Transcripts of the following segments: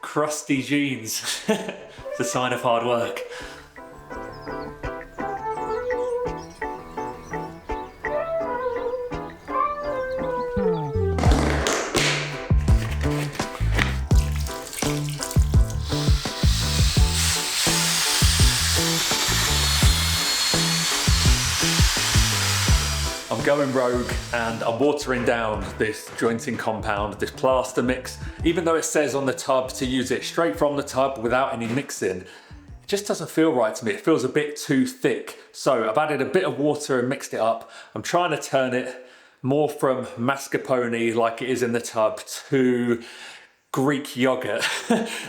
Crusty jeans. It's a sign of hard work. I'm going rogue and I'm watering down this jointing compound, this plaster mix. Even though it says on the tub to use it straight from the tub without any mixing, it just doesn't feel right to me. It feels a bit too thick. So I've added a bit of water and mixed it up. I'm trying to turn it more from mascarpone like it is in the tub to Greek yogurt,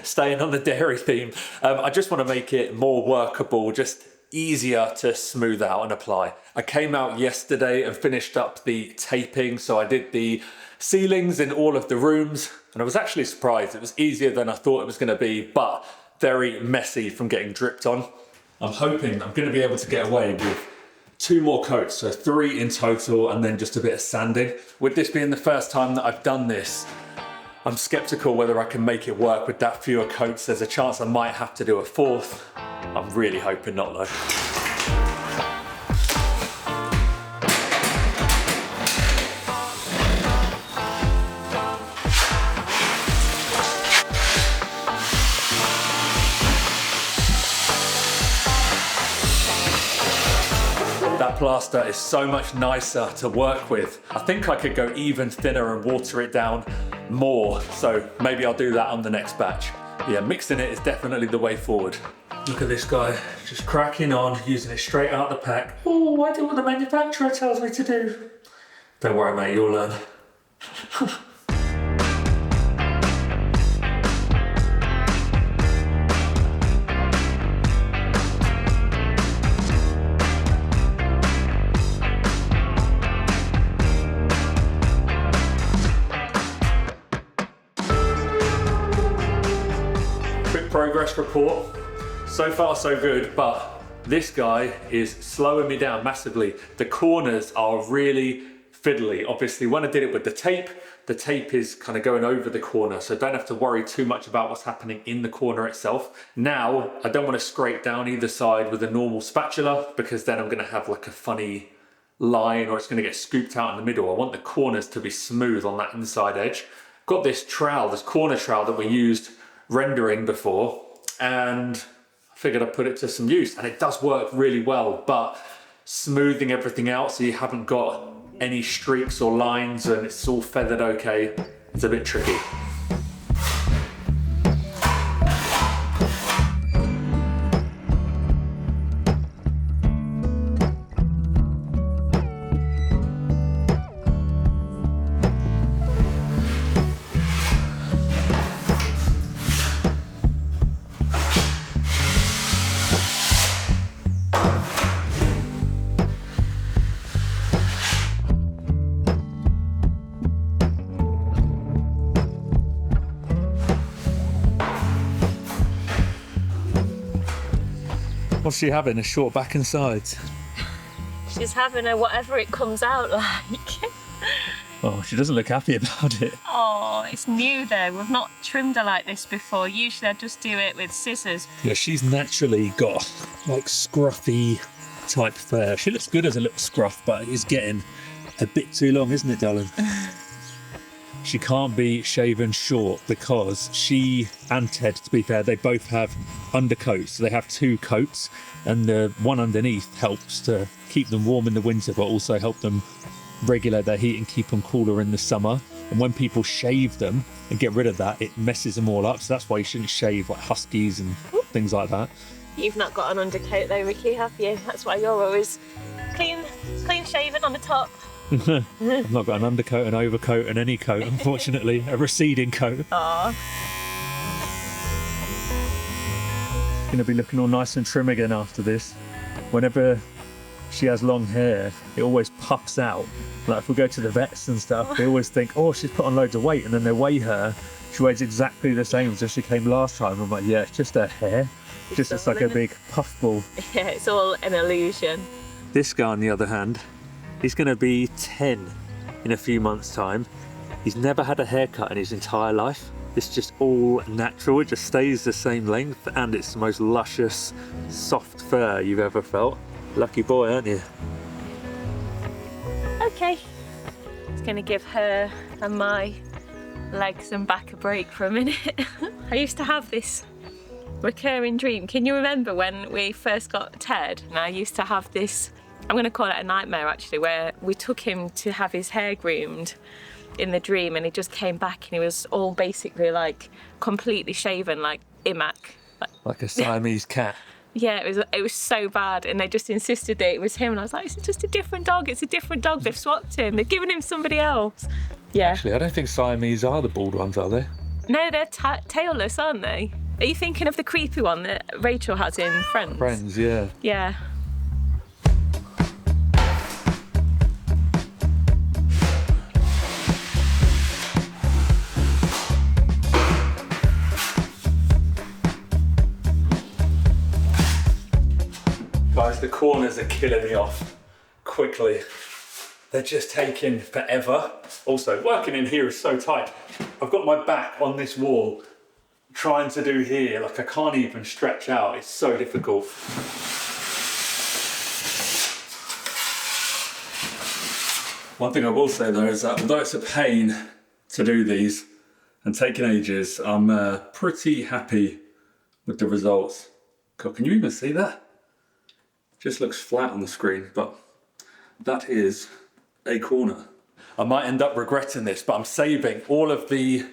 staying on the dairy theme. I just want to make it more workable, just easier to smooth out and apply. I came out yesterday and finished up the taping, so I did the ceilings in all of the rooms, and I was actually surprised. It was easier than I thought it was going to be, but very messy from getting dripped on. I'm hoping I'm going to be able to get away with 2 more coats, so 3 in total, and then just a bit of sanding. With this being the first time that I've done this, I'm skeptical whether I can make it work with that fewer coats. There's a chance I might have to do a 4th. I'm really hoping not though. That plaster is so much nicer to work with. I think I could go even thinner and water it down more, so maybe I'll do that on the next batch. Yeah, mixing it is definitely the way forward. Look at this guy, just cracking on, using it straight out the pack. Oh, I do what the manufacturer tells me to do. Don't worry mate, you'll learn. Quick progress report. So far so good, but this guy is slowing me down massively. The corners are really fiddly. Obviously, when I did it with the tape is kind of going over the corner, so don't have to worry too much about what's happening in the corner itself. Now, I don't want to scrape down either side with a normal spatula, because then I'm going to have like a funny line, or it's going to get scooped out in the middle. I want the corners to be smooth on that inside edge. Got this trowel, this corner trowel that we used rendering before, and figured I'd put it to some use, and it does work really well, but smoothing everything out so you haven't got any streaks or lines and it's all feathered okay, it's a bit tricky. What's she having? A short back and sides? She's having a whatever it comes out like. Oh, she doesn't look happy about it. Oh, it's new though. We've not trimmed her like this before. Usually I just do it with scissors. Yeah, she's naturally got like scruffy type fur. She looks good as a little scruff, but it's getting a bit too long, isn't it, darling? She can't be shaven short because she and Ted, to be fair, they both have undercoats. So they have 2 coats, and the one underneath helps to keep them warm in the winter, but also help them regulate their heat and keep them cooler in the summer. And when people shave them and get rid of that, it messes them all up. So that's why you shouldn't shave like huskies and things like that. You've not got an undercoat though, Ricky, have you? That's why you're always clean shaven on the top. I've not got an undercoat, an overcoat and any coat, unfortunately. A receding coat. Aww. Going to be looking all nice and trim again after this. Whenever she has long hair, it always puffs out. Like if we go to the vets and stuff, they always think, oh, she's put on loads of weight, and then they weigh her. She weighs exactly the same as she came last time. I'm like, yeah, it's just her hair. Just it's like a big puff ball. Yeah, it's all an illusion. This guy, on the other hand, he's going to be 10 in a few months' time. He's never had a haircut in his entire life. It's just all natural, it just stays the same length, and it's the most luscious, soft fur you've ever felt. Lucky boy, aren't you? Okay, it's gonna give her and my legs and back a break for a minute. I used to have this recurring dream. Can you remember when we first got Ted? And I used to have this, I'm gonna call it a nightmare actually, where we took him to have his hair groomed in the dream, and he just came back and he was all basically like completely shaven, like Imac. Like a Siamese cat. Yeah, it was so bad, and they just insisted that it was him, and I was like, it's just a different dog, it's a different dog, they've swapped him, they've given him somebody else. Yeah. Actually, I don't think Siamese are the bald ones, are they? No, they're tailless, aren't they? Are you thinking of the creepy one that Rachel has in Friends? Friends, yeah. Yeah. Guys, the corners are killing me off quickly. They're just taking forever. Also, working in here is so tight. I've got my back on this wall, trying to do here, like I can't even stretch out. It's so difficult. One thing I will say though is that although it's a pain to do these and taking ages, I'm pretty happy with the results. God, can you even see that? Just looks flat on the screen, but that is a corner. I might end up regretting this, but I'm saving all of the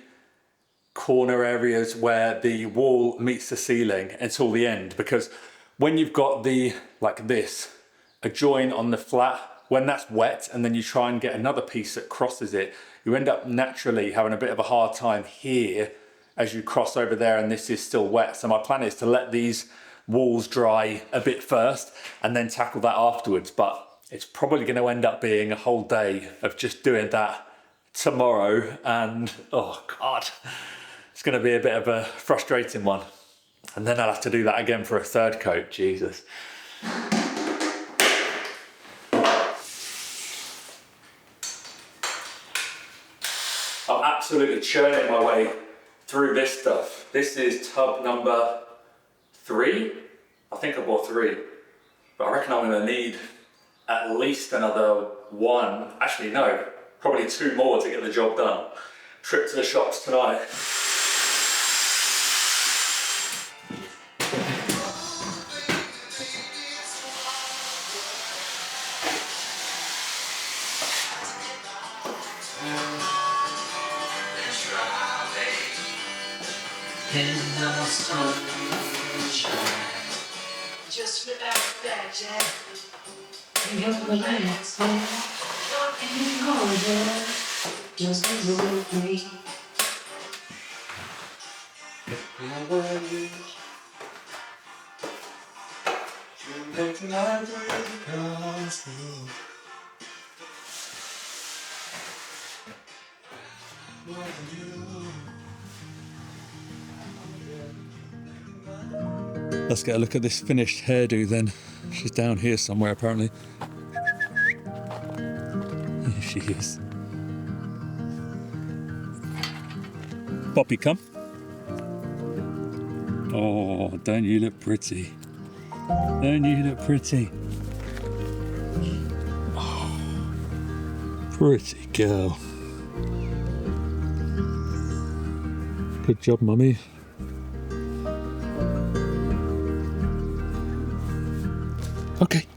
corner areas where the wall meets the ceiling until the end, because when you've got the, like this, a join on the flat, when that's wet and then you try and get another piece that crosses it, you end up naturally having a bit of a hard time here as you cross over there and this is still wet. So my plan is to let these walls dry a bit first and then tackle that afterwards, but it's probably going to end up being a whole day of just doing that tomorrow, and oh God, it's going to be a bit of a frustrating one. And then I'll have to do that again for a third coat, Jesus. I'm absolutely churning my way through this stuff. This is tub number 3. I think I bought 3, but I reckon I'm going to need at least another 1. Actually, no, probably 2 more to get the job done. Trip to the shops tonight. Just without that, Jack. You're relaxed, in corner, just a little me. You make the night really comes through. More than you. Let's get a look at this finished hairdo then. She's down here somewhere apparently. Here she is. Poppy, come. Oh, don't you look pretty? Don't you look pretty? Oh, pretty girl. Good job, mummy. Okay.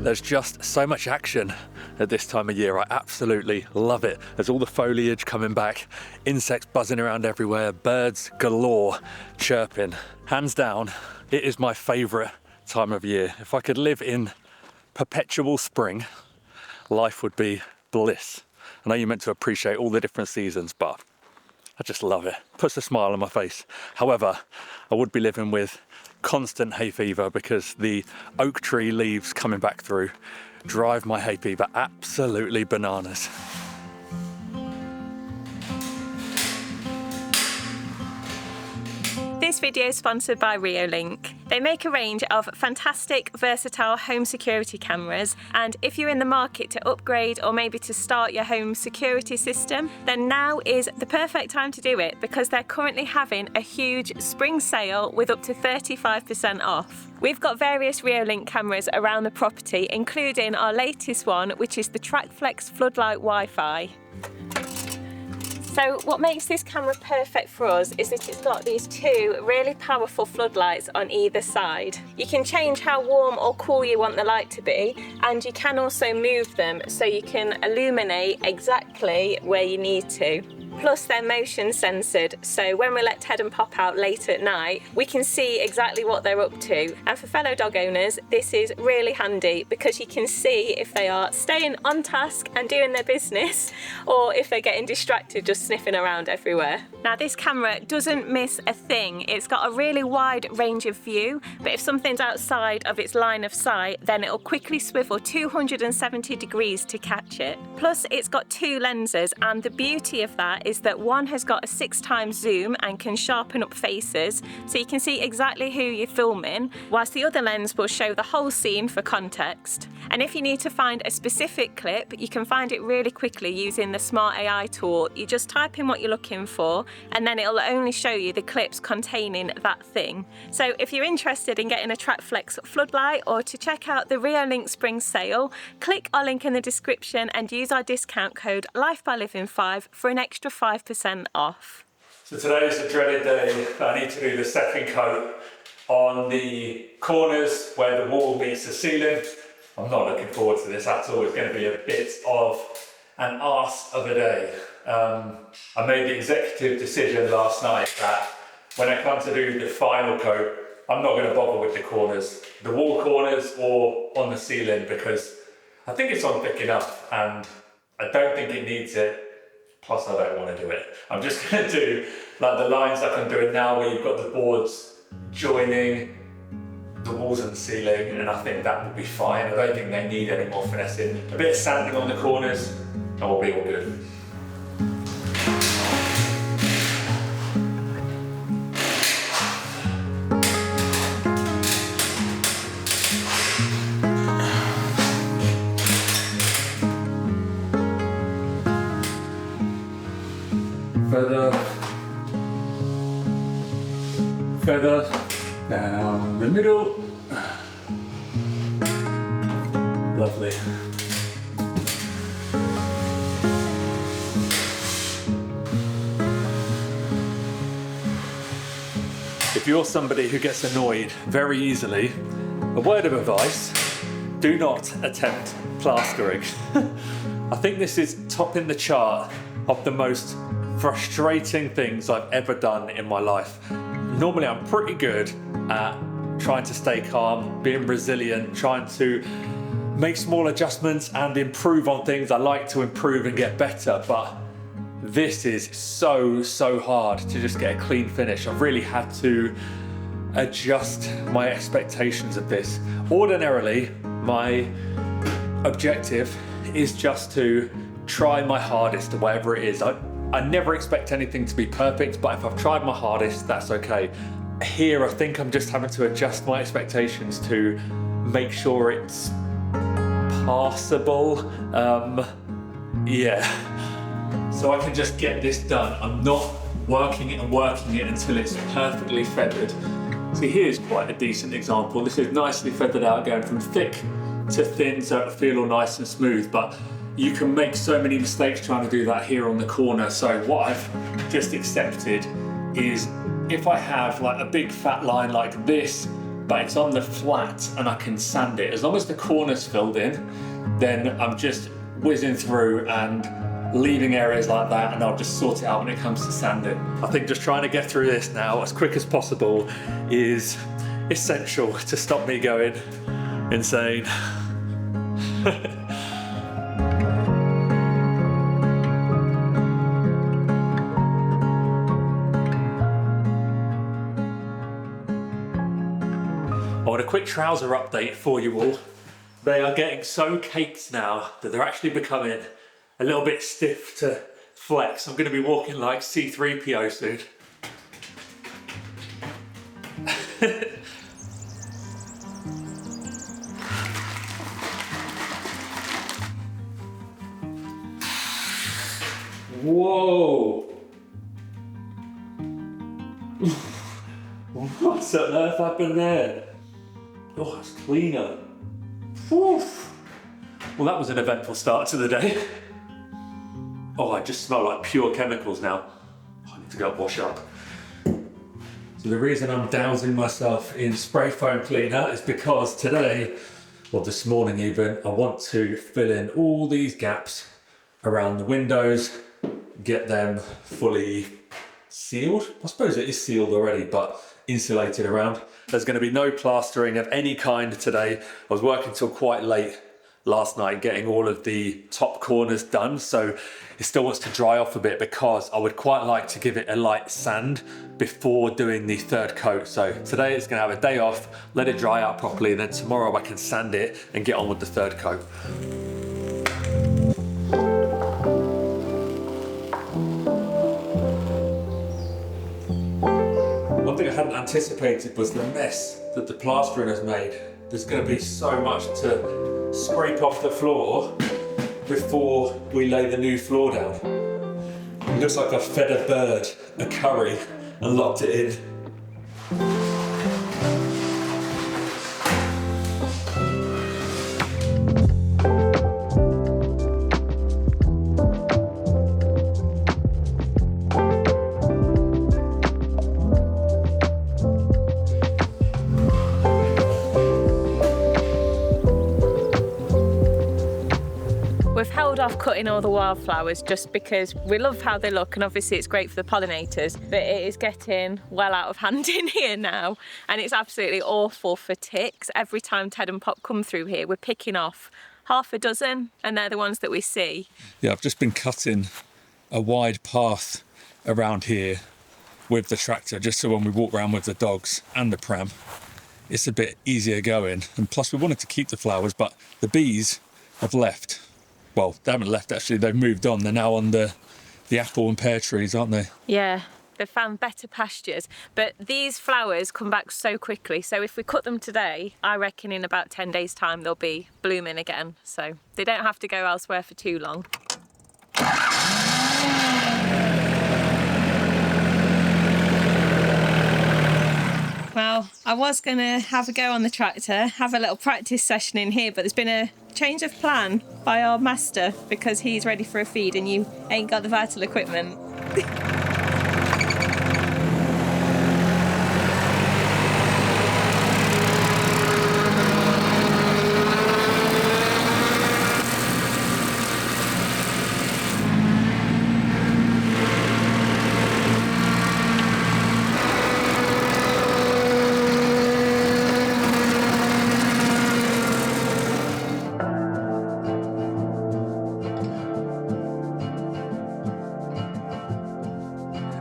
There's just so much action at this time of year. I absolutely love it. There's all the foliage coming back, insects buzzing around everywhere, birds galore chirping. Hands down, it is my favourite time of year. If I could live in perpetual spring, life would be bliss. I know you're meant to appreciate all the different seasons, but I just love it. Puts a smile on my face. However, I would be living with constant hay fever because the oak tree leaves coming back through drive my hay fever absolutely bananas. This video is sponsored by Reolink. They make a range of fantastic, versatile home security cameras, and if you're in the market to upgrade or maybe to start your home security system, then now is the perfect time to do it because they're currently having a huge spring sale with up to 35% off. We've got various Reolink cameras around the property, including our latest one, which is the TrackFlex Floodlight Wi-Fi. So what makes this camera perfect for us is that it's got these two really powerful floodlights on either side. You can change how warm or cool you want the light to be, and you can also move them so you can illuminate exactly where you need to. Plus they're motion censored, so when we let Ted and Pop out late at night, we can see exactly what they're up to. And for fellow dog owners, this is really handy because you can see if they are staying on task and doing their business, or if they're getting distracted just sniffing around everywhere. Now this camera doesn't miss a thing. It's got a really wide range of view, but if something's outside of its line of sight, then it'll quickly swivel 270 degrees to catch it. Plus it's got two lenses, and the beauty of that is that one has got a 6x zoom and can sharpen up faces so you can see exactly who you're filming, whilst the other lens will show the whole scene for context. And if you need to find a specific clip, you can find it really quickly using the Smart AI tool. You just type in what you're looking for and then it'll only show you the clips containing that thing. So if you're interested in getting a TrackFlex floodlight or to check out the Reolink Spring Sale, click our link in the description and use our discount code LifeByLiving5 for an extra 5% off. So today is a dreaded day. I need to do the second coat on the corners where the wall meets the ceiling. I'm not looking forward to this at all. It's going to be a bit of an arse of a day. I made the executive decision last night that when I come to do the final coat, I'm not going to bother with the corners, the wall corners or on the ceiling, because I think it's on thick enough and I don't think it needs it. Plus I don't want to do it. I'm just going to do like the lines like I'm doing now, where you've got the boards joining the walls and the ceiling, and I think that will be fine. I don't think they need any more finessing. A bit of sanding on the corners and we'll be all good. Feather down the middle. Lovely. If you're somebody who gets annoyed very easily, a word of advice: do not attempt plastering. I think this is topping the chart of the most frustrating things I've ever done in my life. Normally I'm pretty good at trying to stay calm, being resilient, trying to make small adjustments and improve on things. I like to improve and get better, but this is so hard to just get a clean finish. I've really had to adjust my expectations of this. Ordinarily, my objective is just to try my hardest at whatever it is. I never expect anything to be perfect, but if I've tried my hardest, that's okay. Here, I think I'm just having to adjust my expectations to make sure it's passable. Yeah. So I can just get this done. I'm not working it until it's perfectly feathered. See, here's quite a decent example. This is nicely feathered out, going from thick to thin, so it'll feel all nice and smooth, but you can make so many mistakes trying to do that here on the corner. So what I've just accepted is if I have like a big fat line like this, but it's on the flat and I can sand it, as long as the corner's filled in, then I'm just whizzing through and leaving areas like that, and I'll just sort it out when it comes to sanding. I think just trying to get through this now as quick as possible is essential to stop me going insane. I want a quick trouser update for you all. They are getting so caked now that they're actually becoming a little bit stiff to flex. I'm going to be walking like C3PO soon. Whoa! What on earth happened there? Oh, it's cleaner. Woof. Well, that was an eventful start to the day. Oh, I just smell like pure chemicals now. I need to go wash up. So the reason I'm dousing myself in spray foam cleaner is because today, or this morning even, I want to fill in all these gaps around the windows, get them fully sealed. I suppose it is sealed already, but insulated around. There's going to be no plastering of any kind today. I was working till quite late last night getting all of the top corners done, so it still wants to dry off a bit because I would quite like to give it a light sand before doing the third coat. So today it's going to have a day off, let it dry out properly, and then tomorrow I can sand it and get on with the third coat. One thing I hadn't anticipated was the mess that the plastering has made. There's going to be so much to scrape off the floor before we lay the new floor down. It looks like I've fed a bird a curry and locked it in. We've held off cutting all the wildflowers just because we love how they look, and obviously it's great for the pollinators, but it is getting well out of hand in here now, and it's absolutely awful for ticks. Every time Ted and Pop come through here, we're picking off half a dozen, and they're the ones that we see. Yeah, I've just been cutting a wide path around here with the tractor, just so when we walk around with the dogs and the pram, it's a bit easier going. And plus we wanted to keep the flowers, but the bees have left. Well, they haven't left actually, they've moved on. They're now on the apple and pear trees, aren't they? Yeah, they've found better pastures. But these flowers come back so quickly. So if we cut them today, I reckon in about 10 days' time they'll be blooming again. So they don't have to go elsewhere for too long. Well, I was going to have a go on the tractor, have a little practice session in here, but there's been a change of plan by our master because he's ready for a feed and you ain't got the vital equipment.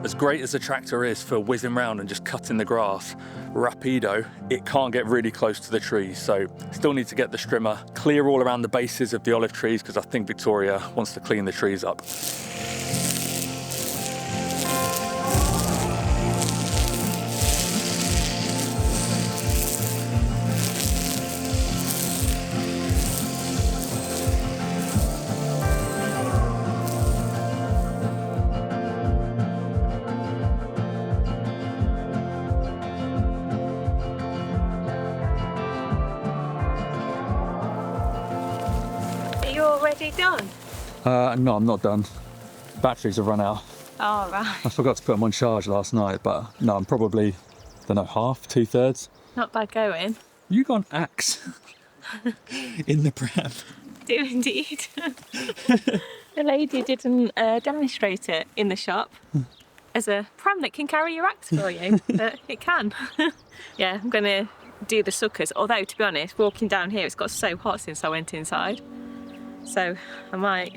As great as the tractor is for whizzing round and just cutting the grass, rapido, it can't get really close to the trees. So still need to get the strimmer clear all around the bases of the olive trees because I think Victoria wants to clean the trees up. Already done? No, I'm not done. Batteries have run out. Oh, right. I forgot to put them on charge last night, but no, I'm probably, don't know, half, 2/3. Not bad going. You got an axe in the pram. Do indeed. The lady didn't demonstrate it in the shop as a pram that can carry your axe for you, but it can. Yeah, I'm going to do the suckers, although to be honest, walking down here it's got so hot since I went inside. So I might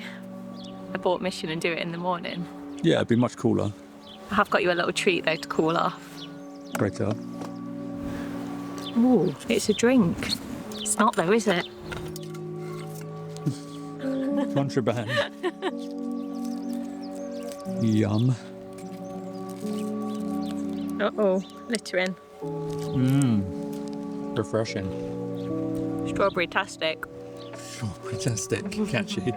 abort mission and do it in the morning. Yeah, it'd be much cooler. I have got you a little treat though to cool off. Great job. Ooh, it's a drink. It's not though, is it? Contraband. Yum. Uh-oh, littering. Refreshing. Strawberry-tastic. Oh, fantastic. Catchy.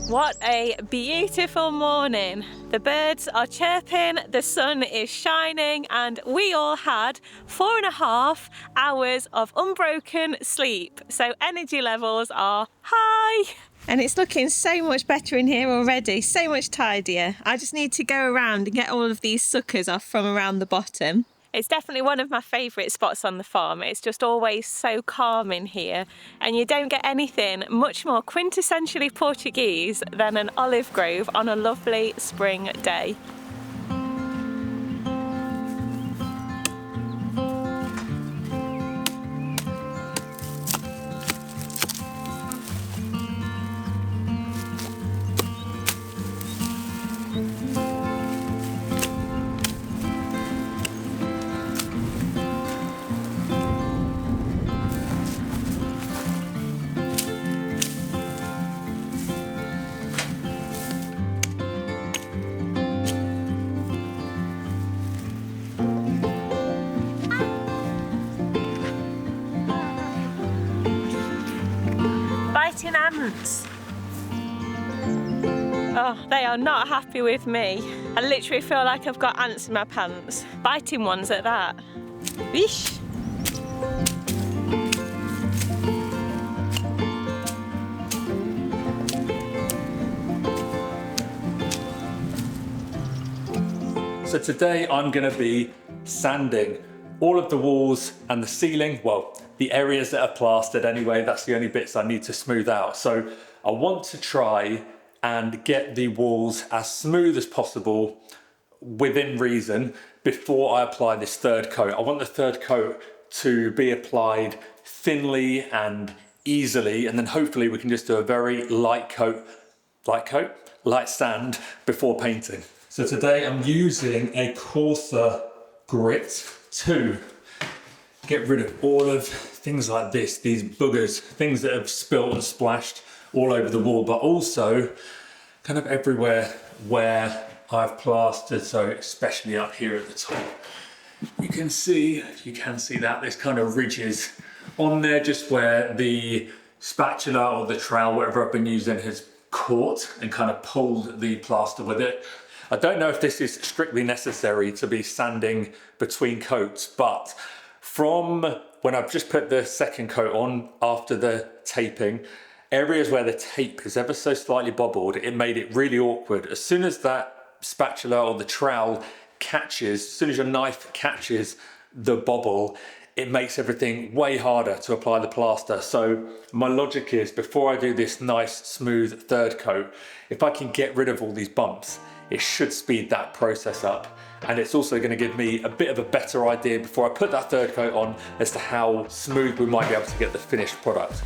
What a beautiful morning. The birds are chirping, the sun is shining, and we all had 4.5 hours of unbroken sleep. So energy levels are high. And it's looking so much better in here already, so much tidier. I just need to go around and get all of these suckers off from around the bottom. It's definitely one of my favourite spots on the farm. It's just always so calm in here, and you don't get anything much more quintessentially Portuguese than an olive grove on a lovely spring day. Biting ants. Oh, they are not happy with me. I literally feel like I've got ants in my pants. Biting ones at that. Eesh. So today I'm going to be sanding all of the walls and the ceiling, well, the areas that are plastered anyway. That's the only bits I need to smooth out. So I want to try and get the walls as smooth as possible within reason before I apply this third coat. I want the third coat to be applied thinly and easily, and then hopefully we can just do a very light sand before painting. So today I'm using a coarser grit to get rid of all of things like this, these boogers, things that have spilt and splashed all over the wall, but also kind of everywhere where I've plastered, so especially up here at the top. You can see, if you can see that, there's kind of ridges on there just where the spatula or the trowel, whatever I've been using, has caught and kind of pulled the plaster with it. I don't know if this is strictly necessary to be sanding between coats, but from when I've just put the second coat on after the taping, areas where the tape is ever so slightly bobbled, it made it really awkward. As soon as that spatula or the trowel catches, as soon as your knife catches the bobble, it makes everything way harder to apply the plaster. So my logic is, before I do this nice smooth third coat, if I can get rid of all these bumps, it should speed that process up. And it's also going to give me a bit of a better idea before I put that third coat on as to how smooth we might be able to get the finished product.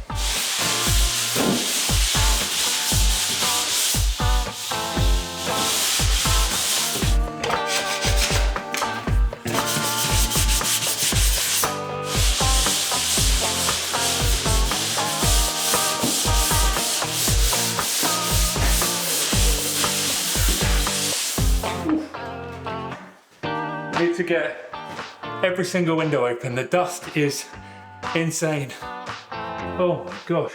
Need to get every single window open. The dust is insane. Oh my gosh.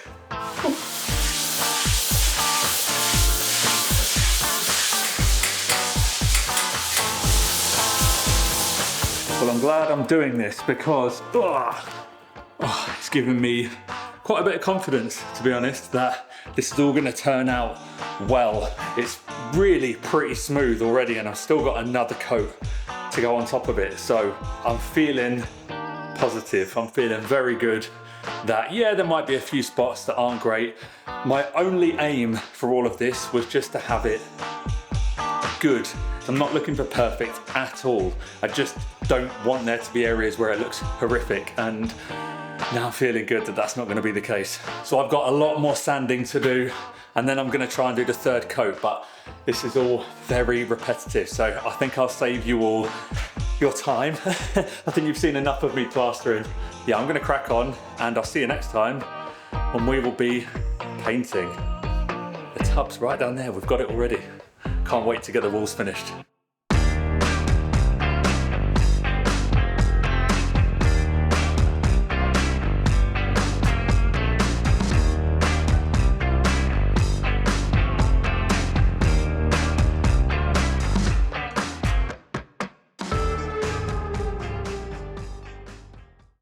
Well, I'm glad I'm doing this because it's given me quite a bit of confidence, to be honest, that this is all going to turn out well. It's really pretty smooth already, and I've still got another coat to go on top of it. So I'm feeling positive. I'm feeling very good that, yeah, there might be a few spots that aren't great. My only aim for all of this was just to have it good. I'm not looking for perfect at all. I just don't want there to be areas where it looks horrific, and now I'm feeling good that that's not going to be the case. So I've got a lot more sanding to do, and then I'm going to try and do the third coat, but this is all very repetitive, so I think I'll save you all your time. I think you've seen enough of me plastering. Yeah, I'm going to crack on, and I'll see you next time when we will be painting. The tub's right down there, we've got it already. Can't wait to get the walls finished.